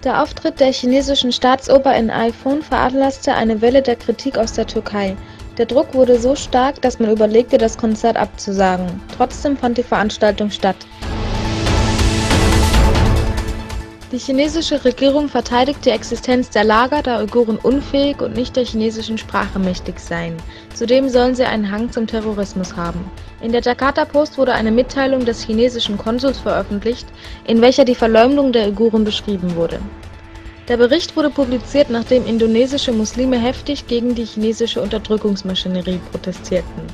Der Auftritt der chinesischen Staatsoper in iPhone veranlasste eine Welle der Kritik aus der Türkei. Der Druck wurde so stark, dass man überlegte, das Konzert abzusagen. Trotzdem fand die Veranstaltung statt. Die chinesische Regierung verteidigt die Existenz der Lager, da Uiguren unfähig und nicht der chinesischen Sprache mächtig seien. Zudem sollen sie einen Hang zum Terrorismus haben. In der Jakarta Post wurde eine Mitteilung des chinesischen Konsuls veröffentlicht, in welcher die Verleumdung der Uiguren beschrieben wurde. Der Bericht wurde publiziert, nachdem indonesische Muslime heftig gegen die chinesische Unterdrückungsmaschinerie protestierten.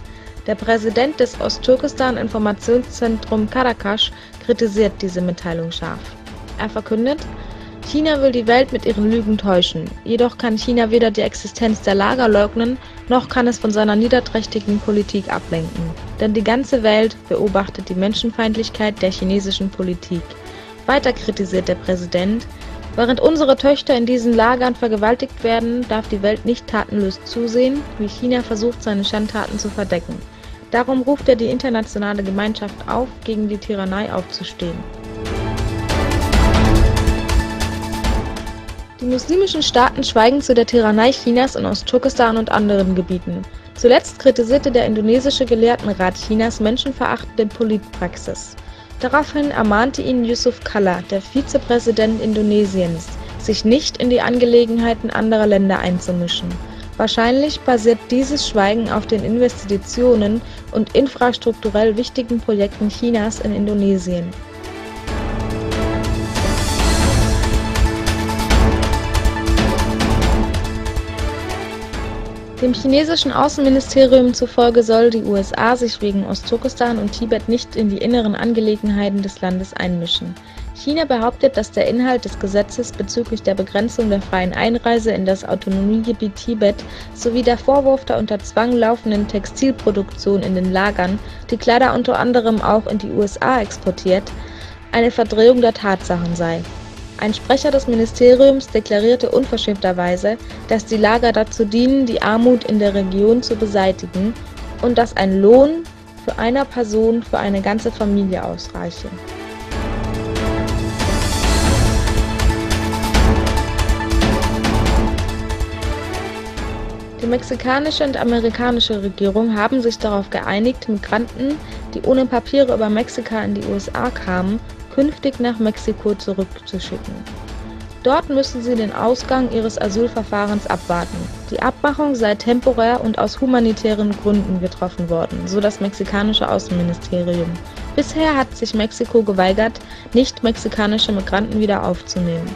Der Präsident des Ostturkestan-Informationszentrum Karakash kritisiert diese Mitteilung scharf. Er verkündet: China will die Welt mit ihren Lügen täuschen. Jedoch kann China weder die Existenz der Lager leugnen, noch kann es von seiner niederträchtigen Politik ablenken. Denn die ganze Welt beobachtet die Menschenfeindlichkeit der chinesischen Politik. Weiter kritisiert der Präsident: Während unsere Töchter in diesen Lagern vergewaltigt werden, darf die Welt nicht tatenlos zusehen, wie China versucht, seine Schandtaten zu verdecken. Darum ruft er die internationale Gemeinschaft auf, gegen die Tyrannei aufzustehen. Die muslimischen Staaten schweigen zu der Tyrannei Chinas in Ostturkestan und anderen Gebieten. Zuletzt kritisierte der indonesische Gelehrtenrat Chinas menschenverachtende Politpraxis. Daraufhin ermahnte ihn Yusuf Kalla, der Vizepräsident Indonesiens, sich nicht in die Angelegenheiten anderer Länder einzumischen. Wahrscheinlich basiert dieses Schweigen auf den Investitionen und infrastrukturell wichtigen Projekten Chinas in Indonesien. Dem chinesischen Außenministerium zufolge soll die USA sich wegen Ostturkestan und Tibet nicht in die inneren Angelegenheiten des Landes einmischen. China behauptet, dass der Inhalt des Gesetzes bezüglich der Begrenzung der freien Einreise in das Autonomiegebiet Tibet sowie der Vorwurf der unter Zwang laufenden Textilproduktion in den Lagern, die Kleider unter anderem auch in die USA exportiert, eine Verdrehung der Tatsachen sei. Ein Sprecher des Ministeriums deklarierte unverschämterweise, dass die Lager dazu dienen, die Armut in der Region zu beseitigen und dass ein Lohn für eine Person für eine ganze Familie ausreiche. Die mexikanische und amerikanische Regierung haben sich darauf geeinigt, Migranten, die ohne Papiere über Mexika in die USA kamen, künftig nach Mexiko zurückzuschicken. Dort müssen sie den Ausgang ihres Asylverfahrens abwarten. Die Abmachung sei temporär und aus humanitären Gründen getroffen worden, so das mexikanische Außenministerium. Bisher hat sich Mexiko geweigert, nicht-mexikanische Migranten wieder aufzunehmen.